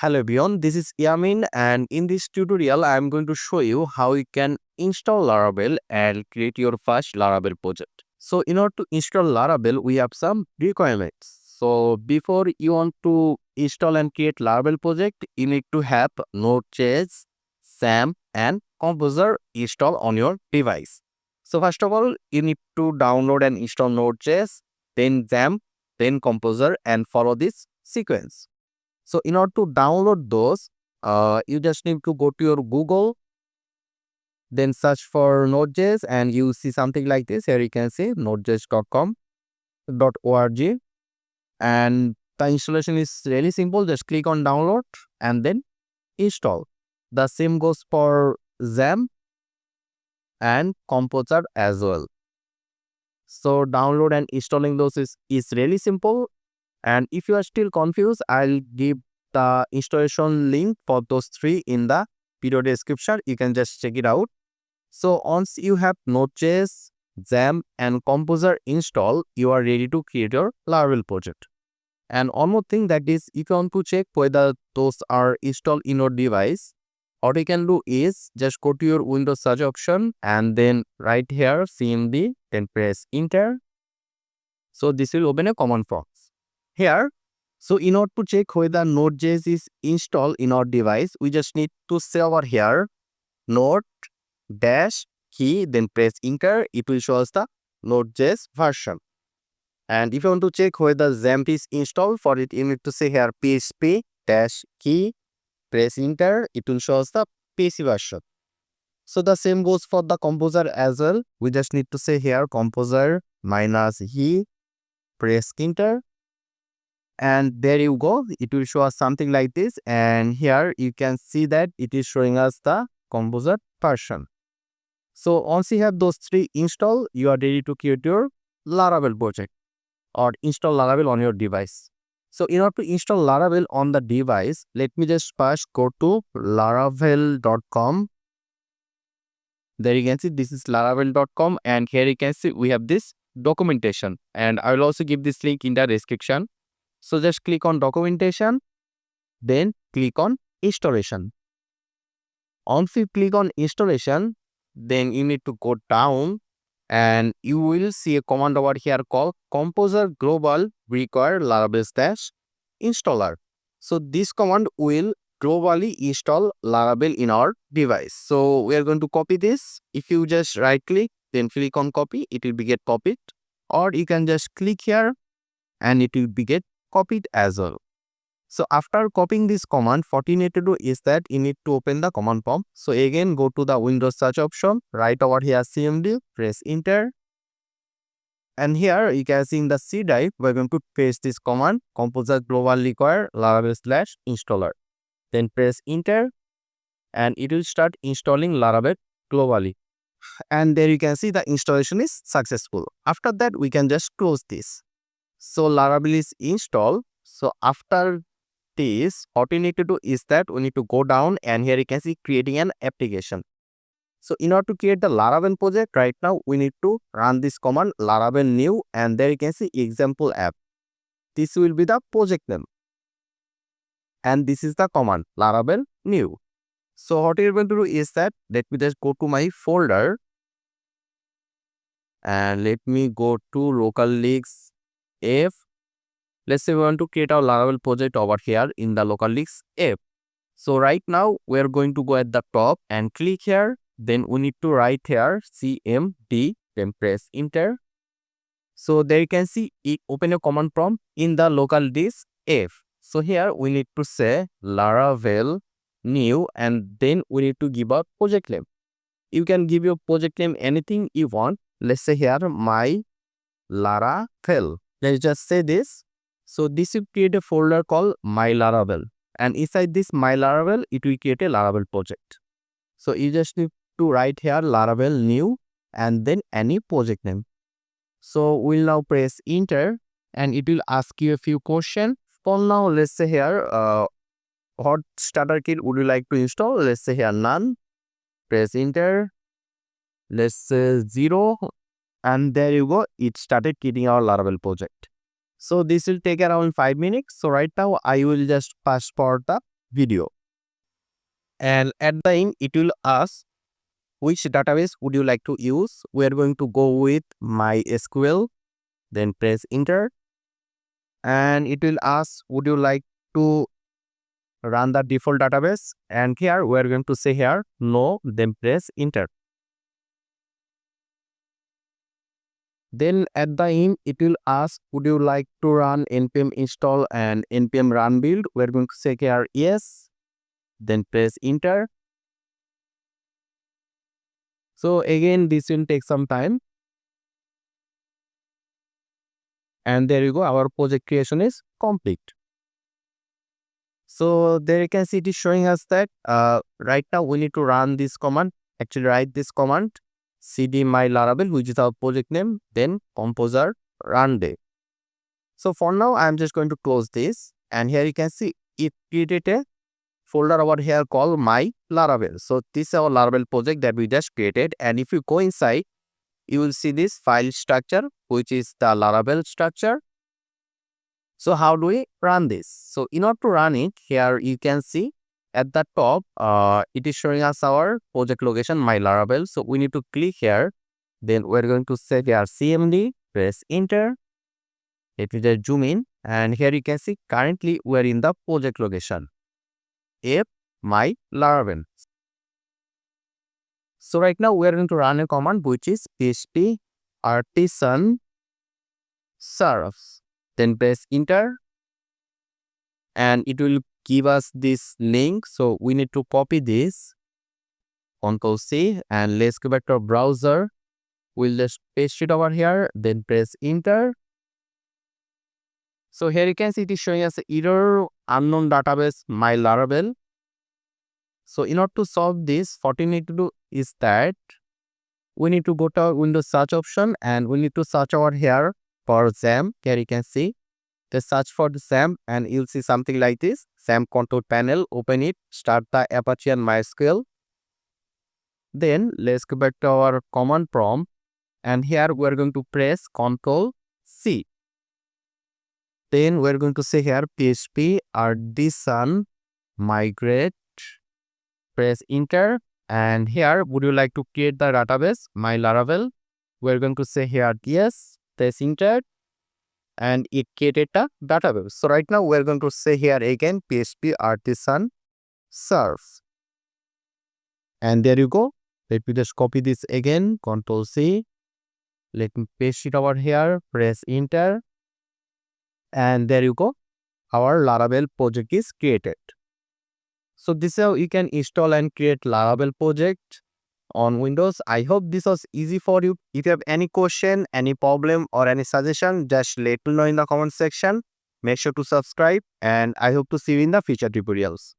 Hello everyone, this is Yamin and in this tutorial I am going to show you how you can install Laravel and create your first Laravel project. So in order to install Laravel, we have some requirements. So before you want to install and create Laravel project, you need to have Node.js, SAM and Composer installed on your device. So first of all, you need to download and install Node.js, then SAM, then Composer and follow this sequence. So in order to download those, you just need to go to your Google, then search for Node.js and you see something like this. Here you can see nodejs.com.org and the installation is really simple. Just click on download and then install. The same goes for XAMPP and Composer as well. So download and installing those is really simple. And if you are still confused, I'll give the installation link for those three in the video description. You can just check it out. So once you have Node.js, XAMPP and Composer installed, you are ready to create your Laravel project. And one more thing, that is, if you want to check whether those are installed in your device, what you can do is just go to your Windows search option and then right here CMD, then press enter. So this will open a command prompt. Here, so in order to check whether Node.js is installed in our device, we just need to say over here node dash key, then press enter. It will show us the Node.js version. And if you want to check whether XAMPP is installed, for it you need to say here php dash key, press enter. It will show us the PC version. So the same goes for the Composer as well. We just need to say here composer minus e, press enter. And there you go, it will show us something like this, and here you can see that it is showing us the Composer version. So once you have those three installed, you are ready to create your Laravel project or install Laravel on your device. So in order to install Laravel on the device, let me just first go to laravel.com. There you can see this is laravel.com, and here you can see we have this documentation, and I will also give this link in the description. So just click on documentation, then click on installation. Once you click on installation, then you need to go down and you will see a command over here called Composer Global Require Laravel / installer. So this command will globally install Laravel in our device. So we are going to copy this. If you just right click, then click on copy, it will be get copied, or you can just click here and it will be get copied as well. So after copying this command, what you need to do is that you need to open the command prompt. So again, go to the Windows search option, right over here CMD, press enter. And here you can see in the C drive, we're going to paste this command, Composer Global Require Laravel / installer. Then press enter and it will start installing Laravel globally. And there you can see the installation is successful. After that, we can just close this. So Laravel is installed. So after this, what we need to do is that we need to go down and here you can see creating an application. So in order to create the Laravel project, right now we need to run this command Laravel new, and there you can see example app. This will be the project name. And this is the command Laravel new. So what you're going to do is that let me just go to my folder and let me go to localhost F. Let's say we want to create our Laravel project over here in the localhost F. So right now we are going to go at the top and click here. Then we need to write here CMD, then press enter. So there you can see it open a command prompt in the localhost F. So here we need to say Laravel new, and then we need to give a project name. You can give your project name anything you want. Let's say here my Laravel. Let's just say this. So this will create a folder called my Laravel, and inside this my Laravel, it will create a Laravel project. So you just need to write here Laravel new and then any project name. So we'll now press enter and it will ask you a few questions. For now, let's say here what starter kit would you like to install? Let's say here none. Press enter. Let's say 0. And there you go, it started creating our Laravel project. So this will take around 5 minutes. So right now I will just fast forward the video. And at the end, it will ask which database would you like to use. We are going to go with MySQL, then press enter. And it will ask, would you like to run the default database? And here we are going to say here, no, then press enter. Then at the end, it will ask, would you like to run npm install and npm run build? We are going to say here, yes, then press enter. So again, this will take some time. And there you go, our project creation is complete. So there you can see it is showing us that right now we need to run this command, actually write this command, cd my Laravel, which is our project name, then composer run day. So for now, I'm just going to close this. And here you can see it created a folder over here called my Laravel. So this is our Laravel project that we just created. And if you go inside, you will see this file structure, which is the Laravel structure. So how do we run this? So in order to run it, here you can see at the top, it is showing us our project location, my Laravel. So we need to click here. Then we're going to say here cmd, press enter. Let me just zoom in. And here you can see currently we're in the project location, app my Laravel. So right now we're going to run a command which is php artisan serves. Then press enter. And it will give us this link. So we need to copy this, Ctrl+C, and let's go back to our browser. We'll just paste it over here, then press enter. So here you can see it is showing us error unknown database my Laravel. So in order to solve this, what we need to do is that we need to go to our Windows search option and we need to search over here for XAMPP. Here you can see the search for the XAMPP and you'll see something like this. XAMPP control panel, open it, start the Apache and MySQL. Then let's go back to our command prompt and here we're going to press Ctrl+C. Then we're going to say here php artisan migrate, press enter. And here, would you like to create the database, my Laravel? We're going to say here yes, press enter. And it created a database. So right now we're going to say here again php artisan serve. And there you go. Let me just copy this again, Ctrl+C. Let me paste it over here, press enter. And there you go. Our Laravel project is created. So this is how you can install and create Laravel project on Windows. I hope this was easy for you. If you have any question, any problem or any suggestion, just let me know in the comment section. Make sure to subscribe and I hope to see you in the future tutorials.